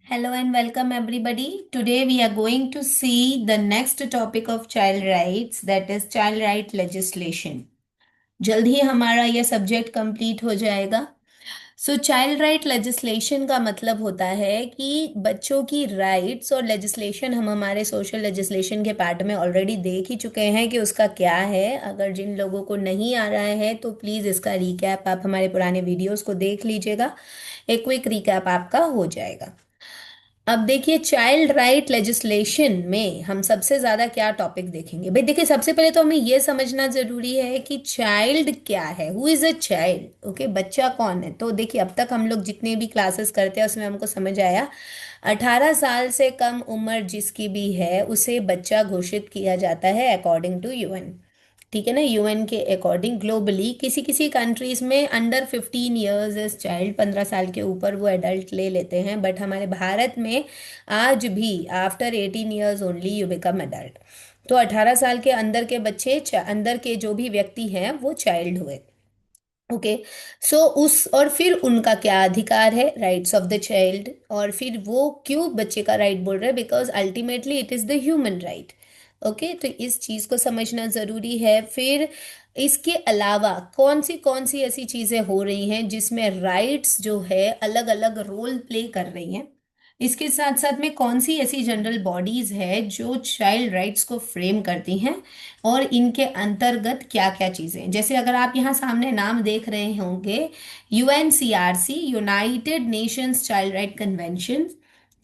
Hello and welcome everybody. Today we are going to see the next topic of child rights, that is child right legislation. जल्द ही हमारा यह subject complete हो जाएगा। सो child right legislation का मतलब होता है कि बच्चों की राइट्स और लेजिस्लेशन हम हमारे सोशल लेजिस्लेशन के पार्ट में ऑलरेडी देख ही चुके हैं कि उसका क्या है। अगर जिन लोगों को नहीं आ रहा है तो प्लीज़ इसका रिकैप आप हमारे पुराने वीडियोस को देख लीजिएगा। एक क्विक रिकैप आपका हो जाएगा। अब देखिए चाइल्ड राइट लेजिस्लेशन में हम सबसे ज्यादा क्या टॉपिक देखेंगे। भाई देखिए, सबसे पहले तो हमें यह समझना जरूरी है कि चाइल्ड क्या है। Who is a child? Okay, बच्चा कौन है। तो देखिए, अब तक हम लोग जितने भी क्लासेस करते हैं उसमें हमको समझ आया 18 साल से कम उम्र जिसकी भी है उसे बच्चा घोषित किया जाता है अकॉर्डिंग टू यूएन। ठीक है ना। यूएन के अकॉर्डिंग ग्लोबली किसी किसी कंट्रीज में अंडर 15 ईयर्स इज चाइल्ड, 15 साल के ऊपर वो एडल्ट ले लेते हैं, बट हमारे भारत में आज भी after 18 years only you become adult. तो 18 साल के अंदर के बच्चे, अंदर के जो भी व्यक्ति हैं वो चाइल्ड हुए। ओके। सो उस और फिर उनका क्या अधिकार है, राइट्स ऑफ द चाइल्ड। और फिर वो क्यों बच्चे का राइट बोल रहे हैं, because ultimately it is the human right. Okay, तो इस चीज को समझना जरूरी है। फिर इसके अलावा कौन सी ऐसी चीजें हो रही हैं जिसमें राइट्स जो है अलग अलग रोल प्ले कर रही हैं। इसके साथ साथ में कौन सी ऐसी जनरल बॉडीज है जो चाइल्ड राइट्स को फ्रेम करती हैं और इनके अंतर्गत क्या क्या चीजें हैं। जैसे अगर आप यहाँ सामने नाम देख रहे होंगे, UNCRC, united nations child right convention.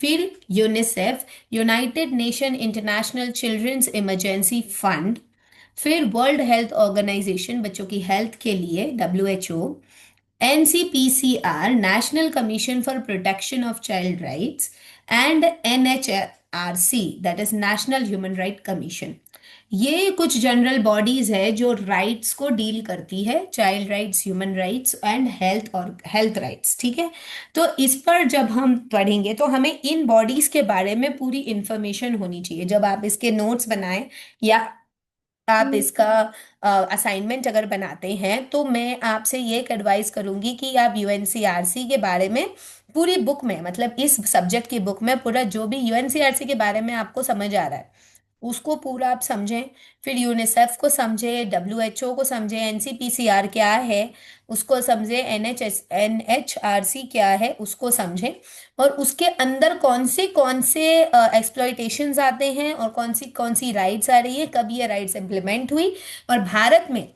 फिर UNICEF, united nation international children's emergency fund. फिर वर्ल्ड हेल्थ ऑर्गेनाइजेशन, बच्चों की हेल्थ के लिए, WHO. NCPCR, national commission for protection of child rights. And NHRC, that is national human right commission. ये कुछ general bodies है जो राइट्स को डील करती है, child rights, human rights and health और हेल्थ राइट्स। ठीक है। तो इस पर जब हम पढ़ेंगे तो हमें इन बॉडीज के बारे में पूरी इंफॉर्मेशन होनी चाहिए। जब आप इसके नोट्स बनाएं या आप इसका असाइनमेंट अगर बनाते हैं तो मैं आपसे ये एडवाइस करूंगी कि आप यूएनसीआरसी के बारे में पूरी बुक में, मतलब इस सब्जेक्ट की बुक में पूरा जो भी यूएनसीआरसी के बारे में आपको समझ आ रहा है उसको पूरा आप समझें। फिर यूनिसेफ को समझें, डब्ल्यूएचओ को समझें, एनसीपीसीआर क्या है उसको समझें, एनएचआरसी क्या है उसको समझें। और उसके अंदर कौन से एक्सप्लॉयटेशंस आते हैं और कौन सी राइट्स आ रही है, कब ये राइट्स इम्प्लीमेंट हुई और भारत में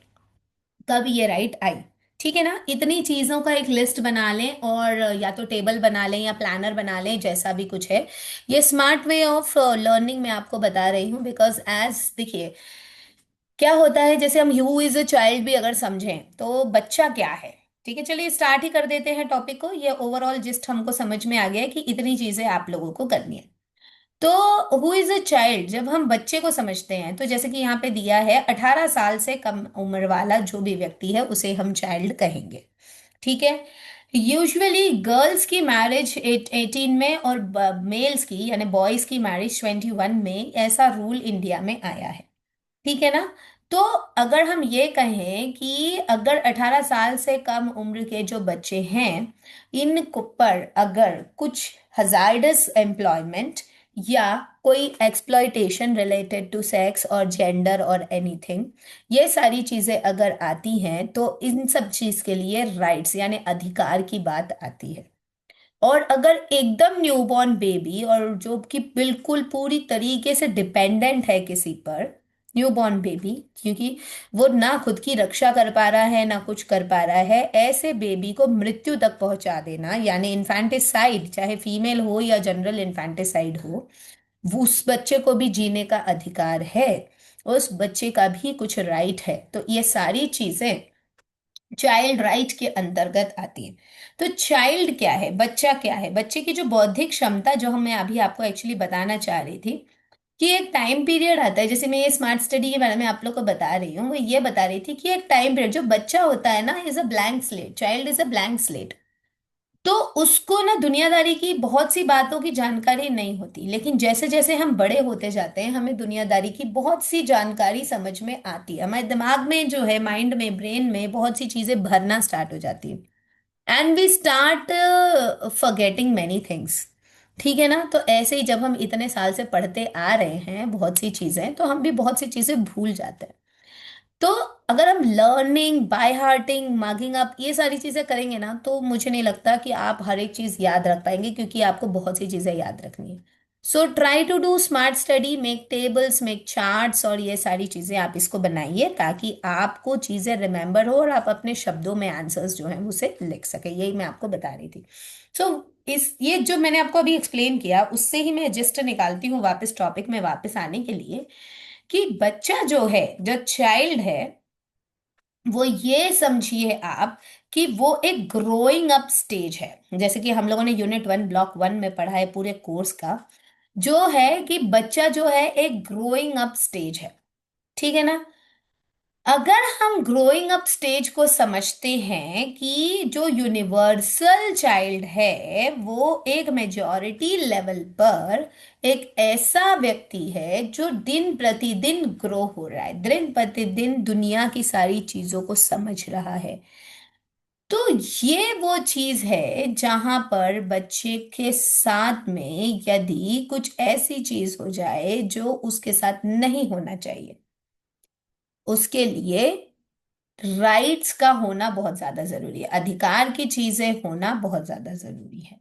कब ये राइट आई। ठीक है ना। इतनी चीजों का एक लिस्ट बना लें और या तो टेबल बना लें या प्लानर बना लें, जैसा भी कुछ है। ये स्मार्ट वे ऑफ लर्निंग मैं आपको बता रही हूँ, बिकॉज एज देखिए क्या होता है, जैसे हम हु इज अ चाइल्ड भी अगर समझें तो बच्चा क्या है। ठीक है, चलिए स्टार्ट ही कर देते हैं टॉपिक को। ये ओवरऑल जिस्ट हमको समझ में आ गया है कि इतनी चीजें आप लोगों को करनी है। तो हु इज अ चाइल्ड, जब हम बच्चे को समझते हैं तो जैसे कि यहाँ पे दिया है 18 साल से कम उम्र वाला जो भी व्यक्ति है उसे हम चाइल्ड कहेंगे। ठीक है। यूजुअली गर्ल्स की मैरिज 18 में और मेल्स की यानी बॉयज की मैरिज 21 में, ऐसा रूल इंडिया में आया है। ठीक है ना। तो अगर हम ये कहें कि अगर 18 साल से कम उम्र के जो बच्चे हैं इन पर अगर कुछ हजार्डस एम्प्लॉयमेंट या कोई एक्सप्लॉयटेशन रिलेटेड टू सेक्स और जेंडर और एनीथिंग, ये सारी चीजें अगर आती हैं तो इन सब चीज के लिए राइट्स यानी अधिकार की बात आती है। और अगर एकदम न्यूबॉर्न बेबी और जो कि बिल्कुल पूरी तरीके से डिपेंडेंट है किसी पर, न्यूबॉर्न बेबी, क्योंकि वो ना खुद की रक्षा कर पा रहा है ना कुछ कर पा रहा है, ऐसे बेबी को मृत्यु तक पहुंचा देना यानी इन्फेंटिसाइड, चाहे फीमेल हो या जनरल इन्फेंटिसाइड हो, वो उस बच्चे को भी जीने का अधिकार है। उस बच्चे का भी कुछ राइट है। तो ये सारी चीजें चाइल्ड राइट के अंतर्गत आती है। तो चाइल्ड क्या है, बच्चा क्या है, बच्चे की जो बौद्धिक क्षमता, जो मैं अभी आपको एक्चुअली बताना चाह रही थी कि एक टाइम पीरियड आता है, जैसे मैं ये स्मार्ट स्टडी के बारे में आप लोग को बता रही हूँ, वो ये बता रही थी कि एक टाइम पीरियड जो बच्चा होता है ना is a blank slate, child is a blank slate. तो उसको ना दुनियादारी की बहुत सी बातों की जानकारी नहीं होती, लेकिन जैसे जैसे हम बड़े होते जाते हैं हमें दुनियादारी की बहुत सी जानकारी समझ में आती है। हमारे दिमाग में जो है, माइंड में, ब्रेन में बहुत सी चीजें भरना स्टार्ट हो जाती है and we start forgetting many things. ठीक है ना। तो ऐसे ही जब हम इतने साल से पढ़ते आ रहे हैं बहुत सी चीजें, तो हम भी बहुत सी चीजें भूल जाते हैं। तो अगर हम लर्निंग, बाय हार्टिंग, मार्किंग अप ये सारी चीजें करेंगे ना, तो मुझे नहीं लगता कि आप हर एक चीज याद रख पाएंगे, क्योंकि आपको बहुत सी चीजें याद रखनी है। So try to do smart study, make tables, make charts, और ये सारी चीजें आप इसको बनाइए ताकि आपको चीजें रिमेंबर हो और आप अपने शब्दों में आंसर्स जो हैं उसे लिख सके। यही मैं आपको बता रही थी। सो इस ये जो मैंने आपको अभी एक्सप्लेन किया, उससे ही मैं जिस्ट निकालती हूँ वापस टॉपिक में वापस आने के लिए, कि बच्चा जो है, जो चाइल्ड है, वो ये समझिए आप कि वो एक ग्रोइंग अप स्टेज है। जैसे कि हम लोगों ने यूनिट 1 ब्लॉक 1 में पढ़ा है पूरे कोर्स का, जो है कि बच्चा जो है एक ग्रोइंग अप स्टेज है। ठीक है ना। अगर हम ग्रोइंग अप स्टेज को समझते हैं कि जो यूनिवर्सल चाइल्ड है वो एक मेजॉरिटी लेवल पर एक ऐसा व्यक्ति है जो दिन प्रतिदिन ग्रो हो रहा है, दिन प्रतिदिन दुनिया की सारी चीजों को समझ रहा है, तो ये वो चीज है जहां पर बच्चे के साथ में यदि कुछ ऐसी चीज हो जाए जो उसके साथ नहीं होना चाहिए, उसके लिए राइट्स का होना बहुत ज्यादा जरूरी है, अधिकार की चीजें होना बहुत ज्यादा जरूरी है।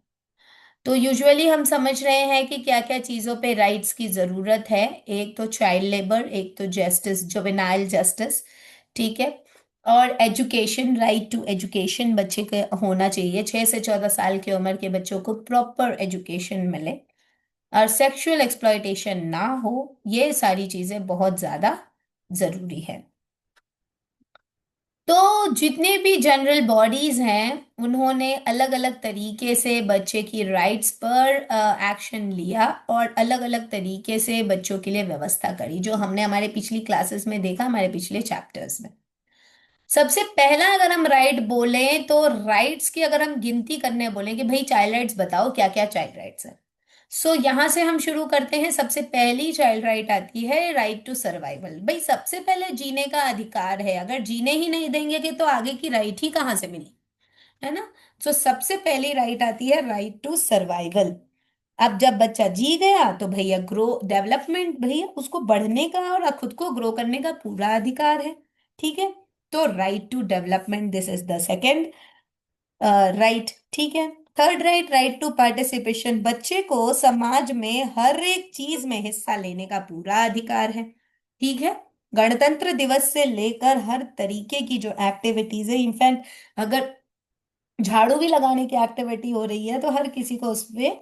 तो यूजुअली हम समझ रहे हैं कि क्या क्या चीजों पे राइट्स की जरूरत है। एक तो चाइल्ड लेबर, एक तो जस्टिस, जुवेनाइल जस्टिस, ठीक है, और एजुकेशन, राइट टू एजुकेशन बच्चे के होना चाहिए, 6 से 14 साल की उम्र के बच्चों को प्रॉपर एजुकेशन मिले, और सेक्सुअल एक्सप्लॉयटेशन ना हो। ये सारी चीजें बहुत ज्यादा जरूरी है। तो जितने भी जनरल बॉडीज हैं उन्होंने अलग अलग तरीके से बच्चे की राइट्स पर एक्शन लिया और अलग अलग तरीके से बच्चों के लिए व्यवस्था करी, जो हमने हमारे पिछली क्लासेस में देखा, हमारे पिछले चैप्टर्स में। सबसे पहला अगर हम राइट बोले तो राइट्स की अगर हम गिनती करने बोले कि भाई चाइल्ड राइट्स बताओ क्या क्या चाइल्ड राइट्स हैं, सो यहां से हम शुरू करते हैं। सबसे पहली चाइल्ड राइट आती है राइट टू सर्वाइवल। भाई सबसे पहले जीने का अधिकार है, अगर जीने ही नहीं देंगे कि तो आगे की राइट ही कहाँ से मिली, है ना। तो सबसे पहली राइट आती है राइट टू सर्वाइवल। अब जब बच्चा जी गया तो भैया ग्रो डेवलपमेंट, भैया उसको बढ़ने का और खुद को ग्रो करने का पूरा अधिकार है। ठीक है। तो right to development, this is the second right. ठीक है। Third right, right to participation, बच्चे को समाज में हर एक चीज में हिस्सा लेने का पूरा अधिकार है। ठीक है। गणतंत्र दिवस से लेकर हर तरीके की जो एक्टिविटीज है, इनफैक्ट अगर झाड़ू भी लगाने की एक्टिविटी हो रही है तो हर किसी को उसमें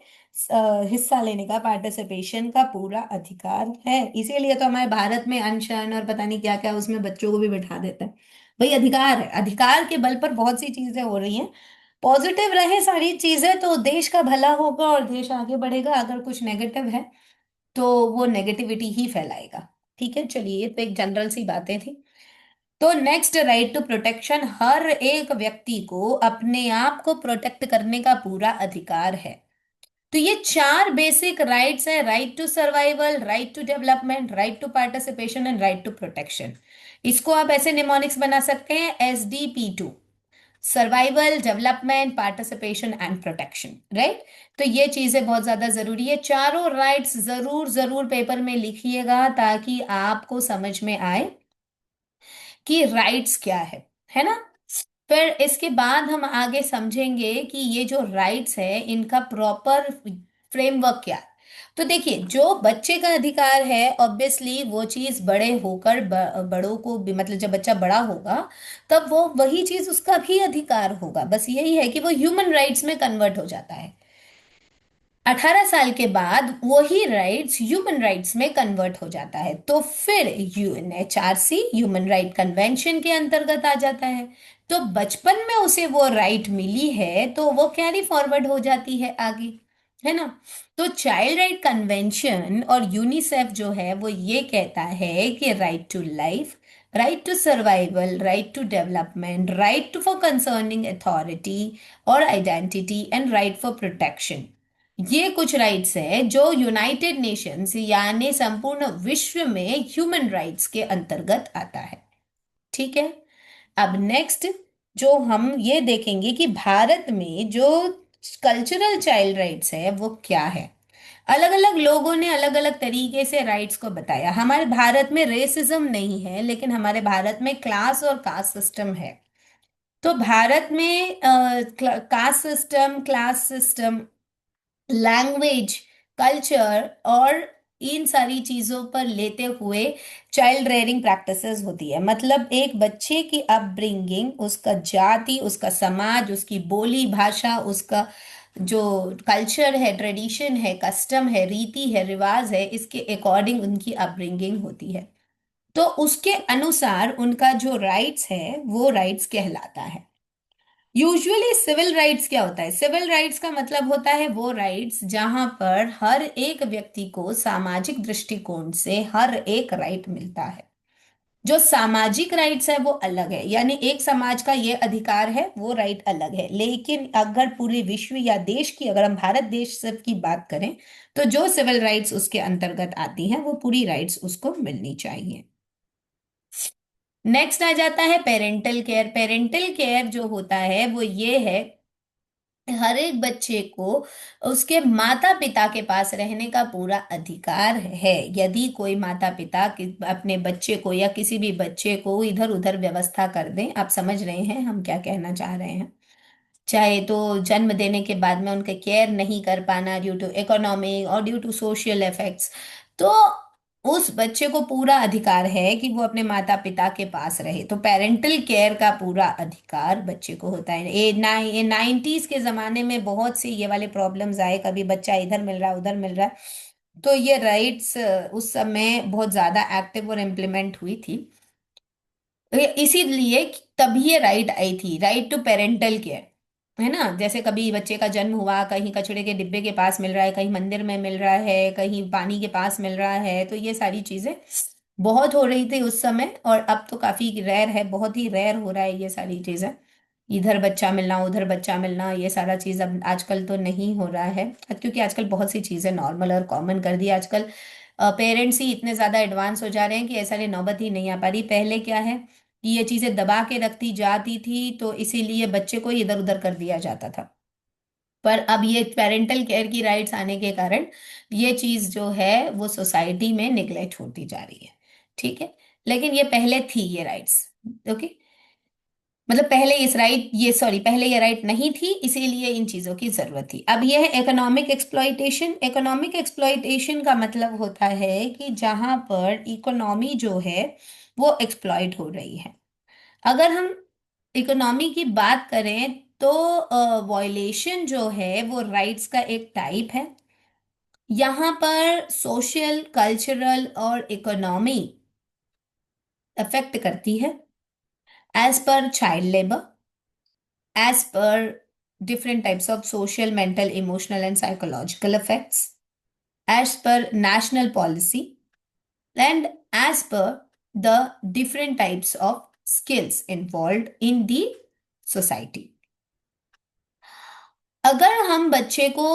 हिस्सा लेने का, पार्टिसिपेशन का पूरा अधिकार है। इसीलिए तो हमारे भारत में अनशन और पता नहीं क्या क्या उसमें बच्चों को भी बिठा देते हैं। भाई अधिकार है, अधिकार के बल पर बहुत सी चीजें हो रही हैं। पॉजिटिव रहे सारी चीजें तो देश का भला होगा और देश आगे बढ़ेगा। अगर कुछ नेगेटिव है तो वो नेगेटिविटी ही फैलाएगा। ठीक है। चलिए, ये तो एक जनरल सी बातें थी। तो नेक्स्ट, राइट टू प्रोटेक्शन, हर एक व्यक्ति को अपने आप को प्रोटेक्ट करने का पूरा अधिकार है। तो ये चार बेसिक राइट्स है, right to survival, right to development, right to participation and right to protection. इसको आप ऐसे निमोनिक्स बना सकते हैं, SDP2, survival, development, participation and protection, right. तो ये चीजें बहुत ज्यादा जरूरी है। चारों राइट्स जरूर जरूर पेपर में लिखिएगा ताकि आपको समझ में आए कि राइट्स क्या है ना। फिर इसके बाद हम आगे समझेंगे कि ये जो राइट्स है इनका प्रॉपर फ्रेमवर्क क्या है। तो देखिए, जो बच्चे का अधिकार है ऑब्वियसली वो चीज बड़े होकर बड़ों को भी, मतलब जब बच्चा बड़ा होगा तब वो वही चीज उसका भी अधिकार होगा, बस यही है कि वो ह्यूमन राइट्स में कन्वर्ट हो जाता है। 18 साल के बाद वही राइट्स ह्यूमन राइट्स में कन्वर्ट हो जाता है, तो फिर UNHRC, ह्यूमन राइट कन्वेंशन के अंतर्गत आ जाता है। तो बचपन में उसे वो राइट मिली है तो वो कैरी फॉरवर्ड हो जाती है आगे, है ना। तो चाइल्ड राइट कन्वेंशन और यूनिसेफ जो है वो ये कहता है कि right to life, right to survival, right to development, right to for concerning authority और identity and right for protection, ये कुछ राइट्स है जो यूनाइटेड नेशंस यानी संपूर्ण विश्व में ह्यूमन राइट्स के अंतर्गत आता है। ठीक है। अब नेक्स्ट जो हम ये देखेंगे कि भारत में जो कल्चरल चाइल्ड राइट्स है वो क्या है। अलग अलग लोगों ने अलग अलग तरीके से राइट्स को बताया। हमारे भारत में रेसिज्म नहीं है, लेकिन हमारे भारत में क्लास और कास्ट सिस्टम है। तो भारत में caste system, class system, language, culture और इन सारी चीजों पर लेते हुए चाइल्ड रेयरिंग प्रैक्टिसेस होती है। मतलब एक बच्चे की अपब्रिंगिंग, उसका जाति, उसका समाज, उसकी बोली भाषा, उसका जो कल्चर है, ट्रेडिशन है, कस्टम है, रीति है, रिवाज है, इसके अकॉर्डिंग उनकी अपब्रिंगिंग होती है। तो उसके अनुसार उनका जो राइट्स है वो राइट्स कहलाता है। यूजुअली सिविल राइट्स क्या होता है? सिविल राइट्स का मतलब होता है वो राइट्स जहां पर हर एक व्यक्ति को सामाजिक दृष्टिकोण से हर एक राइट मिलता है। जो सामाजिक राइट्स है वो अलग है, यानी एक समाज का ये अधिकार है, वो राइट अलग है। लेकिन अगर पूरे विश्व या देश की, अगर हम भारत देश सिर्फ की बात करें, तो जो सिविल राइट्स उसके अंतर्गत आती हैं वो पूरी राइट्स उसको मिलनी चाहिए। नेक्स्ट आ जाता है पेरेंटल केयर। पेरेंटल केयर जो होता है वो ये है, हर एक बच्चे को उसके माता पिता के पास रहने का पूरा अधिकार है। यदि कोई माता पिता अपने बच्चे को या किसी भी बच्चे को इधर उधर व्यवस्था कर दें, आप समझ रहे हैं हम क्या कहना चाह रहे हैं, चाहे तो जन्म देने के बाद में उनके केयर नहीं कर पाना ड्यू टू इकोनॉमिक और ड्यू टू सोशल इफेक्ट्स, तो उस बच्चे को पूरा अधिकार है कि वो अपने माता पिता के पास रहे। तो पेरेंटल केयर का पूरा अधिकार बच्चे को होता है। ये 90s के जमाने में बहुत से ये वाले प्रॉब्लम्स आए, कभी बच्चा इधर मिल रहा है उधर मिल रहा है, तो ये राइट्स उस समय बहुत ज्यादा एक्टिव और इम्प्लीमेंट हुई थी। इसीलिए तभी ये राइट आई थी, राइट टू पेरेंटल केयर, है ना। जैसे कभी बच्चे का जन्म हुआ, कहीं कचड़े के डिब्बे के पास मिल रहा है, कहीं मंदिर में मिल रहा है, कहीं पानी के पास मिल रहा है, तो ये सारी चीजें बहुत हो रही थी उस समय। और अब तो काफी रेयर है, बहुत ही रेयर हो रहा है ये सारी चीजें, इधर बच्चा मिलना उधर बच्चा मिलना, ये सारा चीज अब आजकल तो नहीं हो रहा है, क्योंकि आजकल बहुत सी चीजें नॉर्मल और कॉमन कर दी। आजकल पेरेंट्स ही इतने ज्यादा एडवांस हो जा रहे हैं कि ऐसा नौबत ही नहीं आ पा रही। पहले क्या है कि ये चीजें दबा के रखती जाती थी, तो इसीलिए बच्चे को इधर उधर कर दिया जाता था। पर अब ये पेरेंटल केयर की राइट्स आने के कारण ये चीज जो है वो सोसाइटी में निग्लेक्ट होती जा रही है। ठीक है, लेकिन ये पहले थी ये राइट्स। ओके, मतलब पहले इस राइट ये सॉरी पहले ये राइट नहीं थी, इसीलिए इन चीजों की जरूरत थी। अब ये है इकोनॉमिक एक्सप्लॉइटेशन। इकोनॉमिक एक्सप्लॉइटेशन का मतलब होता है कि जहां पर इकोनॉमी जो है वो एक्सप्लॉइट हो रही है। अगर हम इकोनॉमी की बात करें तो वॉयलेशन जो है वो राइट्स का एक टाइप है। यहाँ पर सोशल, कल्चरल और इकोनॉमी अफेक्ट करती है, as per child labour, as per different types of social, mental, emotional, and psychological effects, as per national policy, and as per the different types of skills involved in the society. अगर हम बच्चे को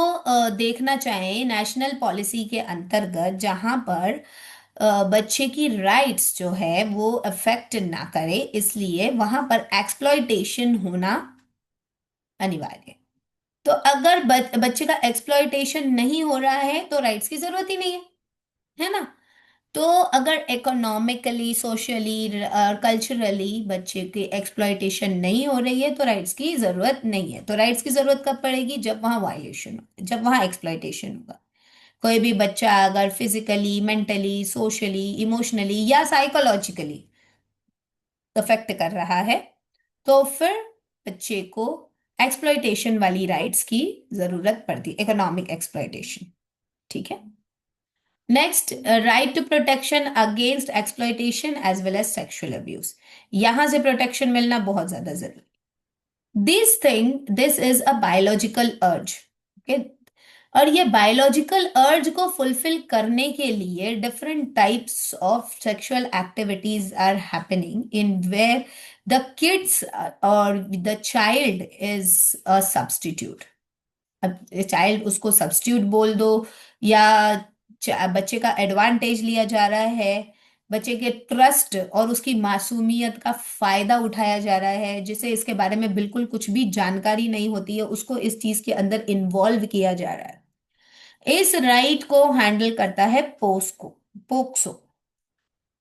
देखना चाहें national policy के अंतर्गत, जहां पर बच्चे की राइट्स जो है वो अफेक्ट ना करे, इसलिए वहां पर एक्सप्लॉइटेशन होना अनिवार्य है। तो अगर बच्चे का एक्सप्लॉइटेशन नहीं हो रहा है तो राइट्स की जरूरत ही नहीं है ना। तो अगर इकोनॉमिकली, सोशली और कल्चरली बच्चे की एक्सप्लॉइटेशन नहीं हो रही है तो राइट्स की जरूरत नहीं है। तो राइट्स की जरूरत कब पड़ेगी? जब वहां वायलेशन हो, जब वहां एक्सप्लॉइटेशन होगा। कोई भी बच्चा अगर फिजिकली, मेंटली, सोशली, इमोशनली या साइकोलॉजिकली अफेक्ट कर रहा है, तो फिर बच्चे को एक्सप्लॉइटेशन वाली राइट्स की जरूरत पड़ती है, इकोनॉमिक एक्सप्लॉइटेशन। ठीक है। Next, right to protection against exploitation as well as sexual abuse. यहां से प्रोटेक्शन मिलना बहुत ज्यादा जरूरी। This is a biological urge. Okay, और ये बायोलॉजिकल अर्ज को फुलफिल करने के लिए different types of sexual activities are happening in where the kids और the child is a substitute. अब चाइल्ड उसको सब्स्टिट्यूट बोल दो, या बच्चे का एडवांटेज लिया जा रहा है, बच्चे के ट्रस्ट और उसकी मासूमियत का फायदा उठाया जा रहा है, जिसे इसके बारे में बिल्कुल कुछ भी जानकारी नहीं होती है उसको इस चीज के अंदर इन्वॉल्व किया जा रहा है। इस राइट को हैंडल करता है पोस्को पोक्सो।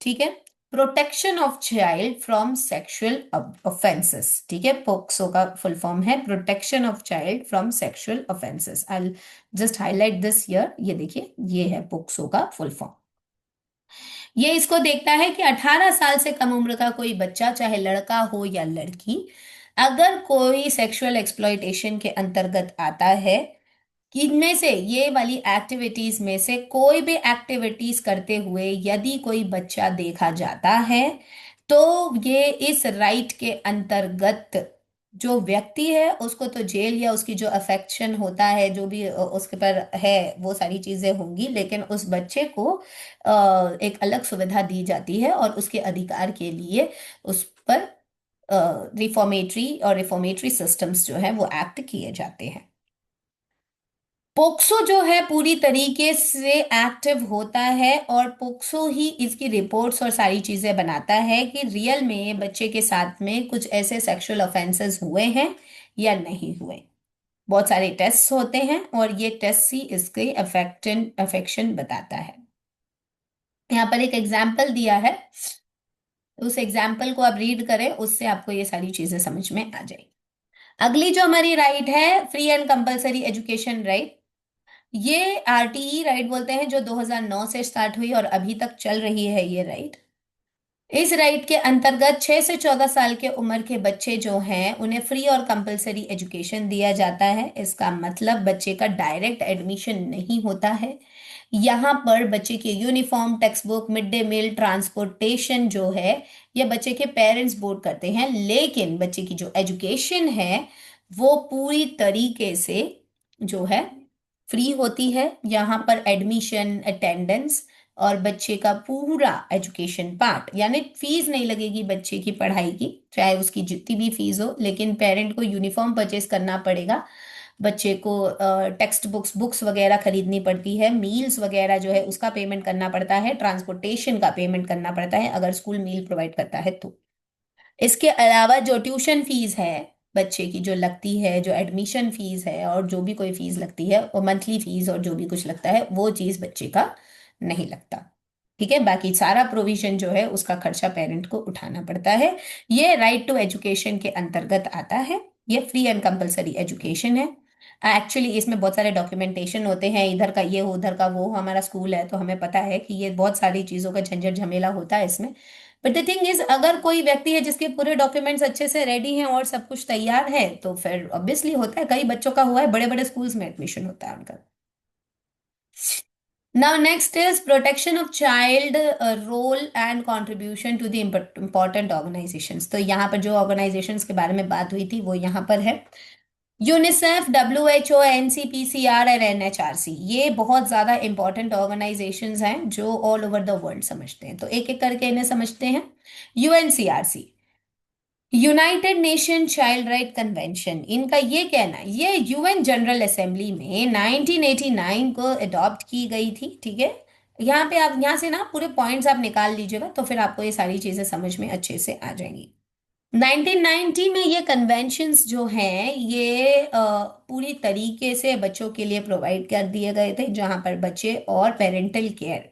ठीक है, protection of child from sexual offences. ठीक है, पोक्सो का फुल फॉर्म है protection of child from sexual offences. I just highlight this here, ये देखिए, ये है पोक्सो का फुल फॉर्म। ये इसको देखता है कि 18 साल से कम उम्र का कोई बच्चा, चाहे लड़का हो या लड़की, अगर कोई सेक्सुअल एक्सप्लॉइटेशन के अंतर्गत आता है, कि इनमें से ये वाली एक्टिविटीज में से कोई भी एक्टिविटीज करते हुए यदि कोई बच्चा देखा जाता है, तो ये इस राइट के अंतर्गत जो व्यक्ति है उसको तो जेल या उसकी जो अफेक्शन होता है जो भी उसके पर है वो सारी चीजें होंगी, लेकिन उस बच्चे को एक अलग सुविधा दी जाती है और उसके अधिकार के लिए उस पर रिफॉर्मेटरी और रिफॉर्मेटरी सिस्टम्स जो है वो एक्ट किए जाते हैं। पोक्सो जो है पूरी तरीके से एक्टिव होता है और पोक्सो ही इसकी रिपोर्ट्स और सारी चीजें बनाता है कि रियल में बच्चे के साथ में कुछ ऐसे सेक्सुअल ऑफेंसेस हुए हैं या नहीं हुए। बहुत सारे टेस्ट होते हैं और ये टेस्ट ही इसके अफेक्शन अफेक्शन बताता है। यहाँ पर एक एग्जाम्पल दिया है, उस एग्जाम्पल को आप रीड करें, उससे आपको ये सारी चीजें समझ में आ जाएगी। अगली जो हमारी राइट है, free and compulsory education right. ये आरटीई राइट बोलते हैं, जो 2009 से स्टार्ट हुई और अभी तक चल रही है ये राइट। इस राइट के अंतर्गत 6 से 14 साल के उम्र के बच्चे जो हैं उन्हें फ्री और कंपलसरी एजुकेशन दिया जाता है। इसका मतलब बच्चे का डायरेक्ट एडमिशन नहीं होता है। यहाँ पर बच्चे की uniform, text book, mid day meal, transportation जो है ये बच्चे के पेरेंट्स बोर्ड करते हैं, लेकिन बच्चे की जो एजुकेशन है वो पूरी तरीके से जो है फ्री होती है। यहाँ पर एडमिशन, अटेंडेंस और बच्चे का पूरा एजुकेशन पार्ट, यानी फीस नहीं लगेगी बच्चे की पढ़ाई की, चाहे उसकी जितनी भी फीस हो, लेकिन पेरेंट को यूनिफॉर्म परचेज करना पड़ेगा, बच्चे को टेक्स्ट बुक्स बुक्स वगैरह खरीदनी पड़ती है, मील्स वगैरह जो है उसका पेमेंट करना पड़ता है, ट्रांसपोर्टेशन का पेमेंट करना पड़ता है अगर स्कूल मील प्रोवाइड करता है तो। इसके अलावा जो ट्यूशन फीस है बच्चे की जो लगती है, जो एडमिशन फीस है और जो भी कोई फीस लगती है, और मंथली फीस और जो भी कुछ लगता है वो चीज बच्चे का नहीं लगता। ठीक है, बाकी सारा प्रोविजन जो है उसका खर्चा पेरेंट को उठाना पड़ता है। ये राइट टू एजुकेशन के अंतर्गत आता है। ये फ्री एंड कंपलसरी एजुकेशन है। एक्चुअली इसमें बहुत सारे डॉक्यूमेंटेशन होते हैं, इधर का ये हो उधर का वो हो। हमारा स्कूल है तो हमें पता है कि ये बहुत सारी चीज़ों का झंझट झमेला होता है इसमें। बट द थिंग इज, अगर कोई व्यक्ति है जिसके पूरे डॉक्यूमेंट्स अच्छे से रेडी हैं और सब कुछ तैयार है तो फिर ऑब्वियसली होता है, कई बच्चों का हुआ है, बड़े बड़े स्कूल्स में एडमिशन होता है उनका। Now, next is protection of child role and contribution to the important organizations। तो यहाँ पर जो organizations के बारे में बात हुई थी वो यहाँ पर है। यूनिसेफ, WHO, NCPCR और NHRC, ये बहुत ज़्यादा इंपॉर्टेंट ऑर्गेनाइजेशंस हैं जो ऑल ओवर द वर्ल्ड समझते हैं, तो एक एक करके इन्हें समझते हैं। UNCRC, United nation child right convention, इनका ये कहना है, ये यूएन जनरल असेंबली में 1989 को अडॉप्ट की गई थी। ठीक है, यहाँ पे आप यहाँ से ना पूरे पॉइंट्स आप निकाल लीजिएगा तो फिर आपको ये सारी चीजें समझ में अच्छे से आ जाएंगी। 1990 में ये कन्वेंशंस जो हैं ये पूरी तरीके से बच्चों के लिए प्रोवाइड कर दिए गए थे, जहां पर बच्चे और पेरेंटल केयर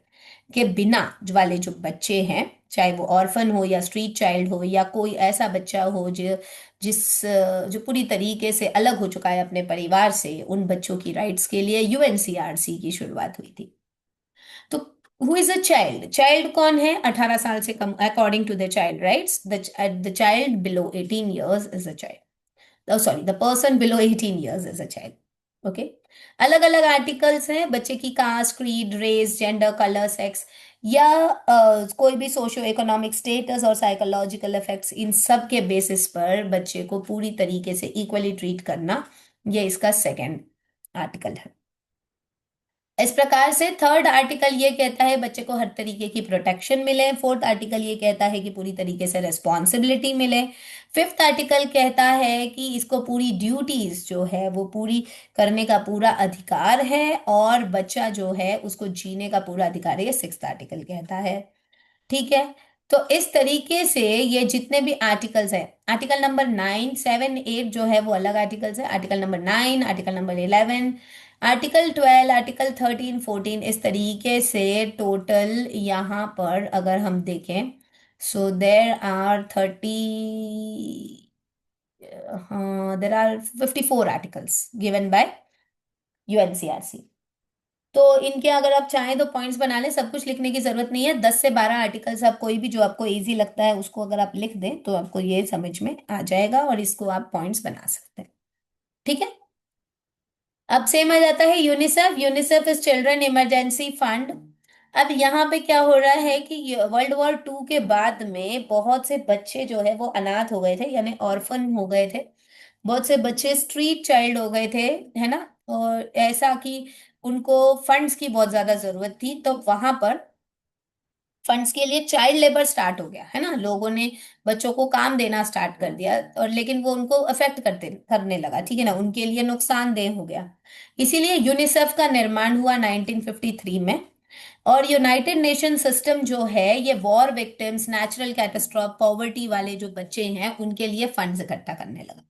के बिना वाले जो बच्चे हैं, चाहे वो ऑर्फन हो या स्ट्रीट चाइल्ड हो या कोई ऐसा बच्चा हो जो जो पूरी तरीके से अलग हो चुका है अपने परिवार से, उन बच्चों की राइट्स के लिए यूएनसीआरसी की शुरुआत हुई थी। तो who is a child? Child कौन है? 18 साल से कम, according to the child rights the child below 18 years is a child. Sorry, the person below 18 years is a child. Okay, अलग अलग आर्टिकल्स हैं बच्चे की caste, creed, race, gender, colour, sex या कोई भी सोशियो इकोनॉमिक स्टेटस और psychological effects, इन सब के बेसिस पर बच्चे को पूरी तरीके से इक्वली ट्रीट करना, ये इसका सेकेंड आर्टिकल है। इस प्रकार से थर्ड आर्टिकल ये कहता है बच्चे को हर तरीके की प्रोटेक्शन मिले। फोर्थ आर्टिकल ये कहता है कि पूरी तरीके से रेस्पॉन्सिबिलिटी मिले। फिफ्थ आर्टिकल कहता है कि इसको पूरी ड्यूटीज जो है वो पूरी करने का पूरा अधिकार है और बच्चा जो है उसको जीने का पूरा अधिकार है, ये सिक्स्थ आर्टिकल कहता है। ठीक है। तो इस तरीके से ये जितने भी आर्टिकल्स हैं, आर्टिकल नंबर 9, 7, 8 जो है वो अलग आर्टिकल्स है, article number 9, article number 11, article 12, article 13, 14, इस तरीके से टोटल यहाँ पर अगर हम देखें, सो देर आर 30, हाँ there are 54 articles given by UNCRC. तो इनके अगर आप चाहें तो पॉइंट्स बना लें, सब कुछ लिखने की जरूरत नहीं है, 10 से 12 आर्टिकल्स आप कोई भी जो आपको इजी लगता है उसको अगर आप लिख दें तो आपको ये समझ में आ जाएगा और इसको आप पॉइंट्स बना सकते हैं। ठीक है। अब सेम आ जाता है UNICEF. UNICEF is children emergency fund. अब यहाँ पे क्या हो रहा है कि वर्ल्ड वॉर 2 के बाद में बहुत से बच्चे जो है वो अनाथ हो गए थे, यानी ऑर्फन हो गए थे। बहुत से बच्चे स्ट्रीट चाइल्ड हो गए थे, है ना। और ऐसा कि उनको फंड्स की बहुत ज्यादा जरूरत थी, तो वहां पर फंड्स के लिए चाइल्ड लेबर स्टार्ट हो गया, है ना। लोगों ने बच्चों को काम देना स्टार्ट कर दिया, और लेकिन वो उनको अफेक्ट करते करने लगा, ठीक है ना, उनके लिए नुकसानदेह हो गया। इसीलिए यूनिसेफ का निर्माण हुआ 1953 में। और यूनाइटेड नेशन सिस्टम जो है ये war victims, natural catastrophe, poverty वाले जो बच्चे हैं उनके लिए फंड्स इकट्ठा करने लगा।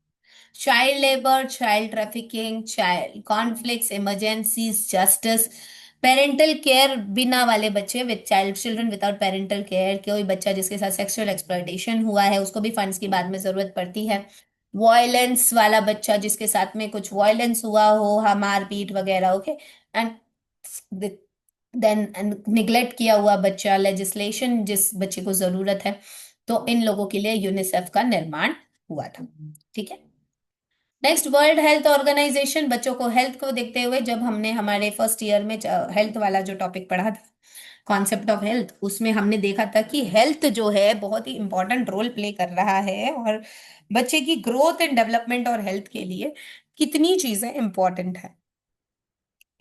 Child labour, child trafficking, child conflicts, emergencies, justice, parental care बिना वाले बच्चे, with child children without parental care, कोई बच्चा जिसके साथ सेक्सुअल एक्सप्लॉयटेशन हुआ है उसको भी फंड्स की बाद में जरूरत पड़ती है। वायलेंस वाला बच्चा जिसके साथ में कुछ वायलेंस हुआ हो, हाँ मारपीट वगैरह, ओके। एंड देन निग्लेक्ट किया हुआ बच्चा, लेजिस्लेशन जिस बच्चे को जरूरत है, तो इन लोगों के लिए यूनिसेफ का निर्माण हुआ था। ठीक है। Next, world health organisation. बच्चों को हेल्थ को देखते हुए जब हमने हमारे फर्स्ट ईयर में हेल्थ वाला जो टॉपिक पढ़ा था, कॉन्सेप्ट ऑफ हेल्थ, उसमें हमने देखा था कि हेल्थ जो है बहुत ही इंपॉर्टेंट रोल प्ले कर रहा है, और बच्चे की ग्रोथ एंड डेवलपमेंट और हेल्थ के लिए कितनी चीजें इंपॉर्टेंट है।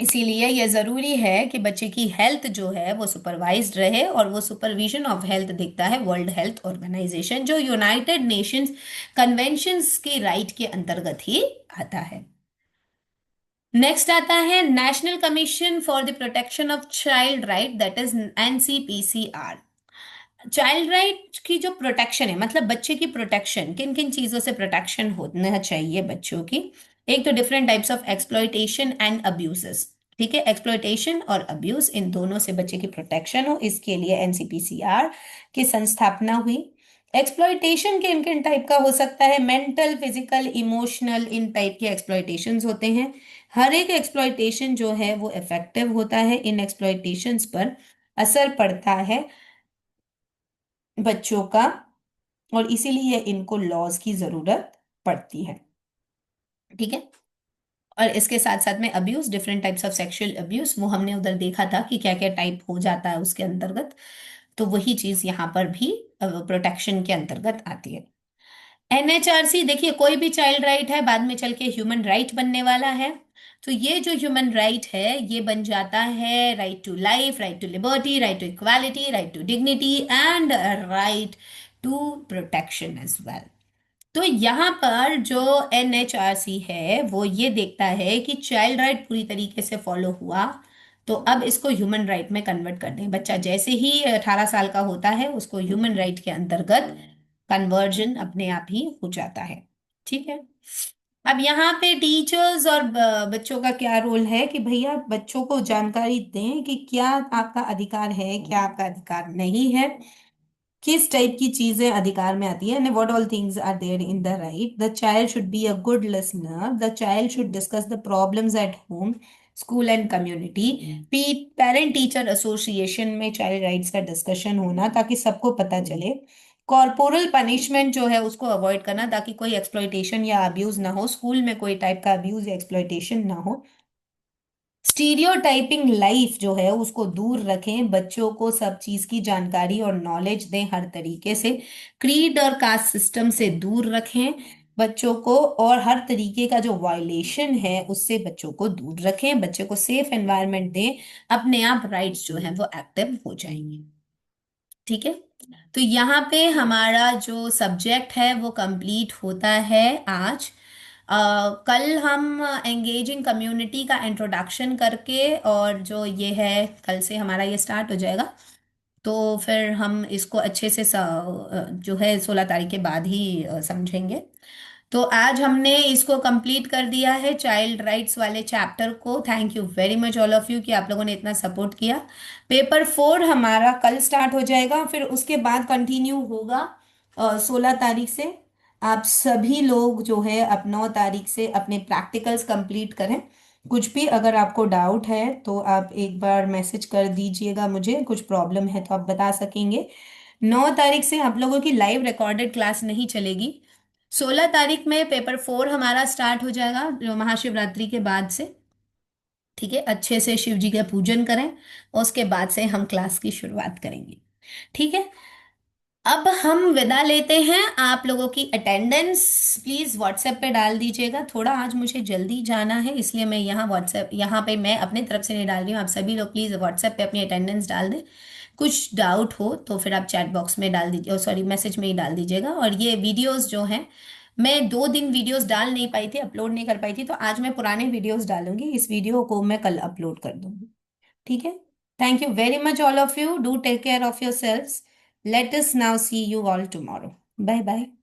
इसीलिए यह जरूरी है कि बच्चे की हेल्थ जो है वो सुपरवाइज्ड रहे, और वो सुपरविजन ऑफ हेल्थ दिखता है वर्ल्ड हेल्थ ऑर्गेनाइजेशन, जो यूनाइटेड नेशंस कन्वेंशंस की राइट के अंतर्गत ही आता है। नेक्स्ट आता है national commission for the protection of child right, that is NCPCR. Child right की जो प्रोटेक्शन है, मतलब बच्चे की प्रोटेक्शन, किन किन चीजों से प्रोटेक्शन होना चाहिए बच्चों की। एक तो different types of exploitation and abuses. ठीक है, एक्सप्लॉयटेशन और अब्यूज, इन दोनों से बच्चे की प्रोटेक्शन हो, इसके लिए एनसीपीसीआर की संस्थापना हुई। एक्सप्लॉयटेशन के किन किन टाइप का हो सकता है, मेंटल, फिजिकल, इमोशनल, इन टाइप के एक्सप्लॉयटेशंस होते हैं। हर एक एक्सप्लॉयटेशन जो है वो इफेक्टिव होता है, इन एक्सप्लॉयटेशंस पर असर पड़ता है बच्चों का, और इसीलिए इनको लॉज की जरूरत पड़ती है। ठीक है। और इसके साथ साथ में abuse, different types of sexual abuse, वो हमने उधर देखा था कि क्या क्या टाइप हो जाता है उसके अंतर्गत, तो वही चीज यहाँ पर भी प्रोटेक्शन के अंतर्गत आती है। एनएचआरसी, देखिए कोई भी चाइल्ड राइट है बाद में चल के ह्यूमन राइट बनने वाला है। तो ये जो ह्यूमन राइट है ये बन जाता है right to life, right to liberty, right to equality, right to dignity and right to protection as well. तो यहाँ पर जो एनएचआरसी है वो ये देखता है कि चाइल्ड राइट पूरी तरीके से फॉलो हुआ, तो अब इसको ह्यूमन राइट में कन्वर्ट कर दें। बच्चा जैसे ही 18 साल का होता है उसको ह्यूमन राइट के अंतर्गत कन्वर्जन अपने आप ही हो जाता है। ठीक है। अब यहाँ पे टीचर्स और बच्चों का क्या रोल है कि भैया बच्चों को जानकारी दें कि क्या आपका अधिकार है, क्या आपका अधिकार नहीं है, किस टाइप की चीजें अधिकार में आती है, and what all things are there in the right. The child should be a good listener, the child should discuss the problems at home, school and community. Parent teacher association में child rights का discussion होना ताकि सबको पता चले। Corporal punishment जो है उसको अवॉइड करना ताकि कोई एक्सप्लॉयटेशन या अब्यूज ना हो, स्कूल में कोई टाइप का अब्यूज या एक्सप्लॉयटेशन ना हो। स्टीरियोटाइपिंग लाइफ जो है उसको दूर रखें, बच्चों को सब चीज की जानकारी और नॉलेज दें हर तरीके से। क्रीड और कास्ट सिस्टम से दूर रखें बच्चों को, और हर तरीके का जो वायलेशन है उससे बच्चों को दूर रखें, बच्चे को सेफ एनवायरनमेंट दें, अपने आप राइट्स जो है वो एक्टिव हो जाएंगे। ठीक है। तो यहाँ पे हमारा जो सब्जेक्ट है वो कंप्लीट होता है आज। कल हम एंगेजिंग कम्युनिटी का इंट्रोडक्शन करके, और जो ये है कल से हमारा ये स्टार्ट हो जाएगा। तो फिर हम इसको अच्छे से जो है 16 तारीख के बाद ही समझेंगे। तो आज हमने इसको कंप्लीट कर दिया है, चाइल्ड राइट्स वाले चैप्टर को। Thank you very much all of you कि आप लोगों ने इतना सपोर्ट किया। पेपर 4 हमारा कल स्टार्ट हो जाएगा, फिर उसके बाद कंटिन्यू होगा 16 तारीख से। आप सभी लोग जो है अब 9 तारीख से अपने प्रैक्टिकल्स कंप्लीट करें। कुछ भी अगर आपको डाउट है तो आप एक बार मैसेज कर दीजिएगा मुझे, कुछ प्रॉब्लम है तो आप बता सकेंगे। 9 तारीख से आप लोगों की लाइव रिकॉर्डेड क्लास नहीं चलेगी। 16 तारीख में पेपर 4 हमारा स्टार्ट हो जाएगा, जो महाशिवरात्रि के बाद से। ठीक है, अच्छे से शिव जी का पूजन करें और उसके बाद से हम क्लास की शुरुआत करेंगे। ठीक है, अब हम विदा लेते हैं। आप लोगों की अटेंडेंस प्लीज व्हाट्सएप पे डाल दीजिएगा। थोड़ा आज मुझे जल्दी जाना है, इसलिए मैं यहाँ पे मैं अपने तरफ से नहीं डाल रही हूँ। आप सभी लोग प्लीज व्हाट्सएप पे अपनी अटेंडेंस डाल दें। कुछ डाउट हो तो फिर आप चैट बॉक्स में डाल दीजिए, सॉरी मैसेज में ही डाल दीजिएगा। और ये वीडियोस जो हैं, मैं 2 दिन वीडियोस डाल नहीं पाई थी, अपलोड नहीं कर पाई थी, तो आज मैं पुराने वीडियोस डालूंगी। इस वीडियो को मैं कल अपलोड कर दूंगी। ठीक है, thank you very much all of you. Do take care of yourselves. Let us now see you all tomorrow. Bye bye.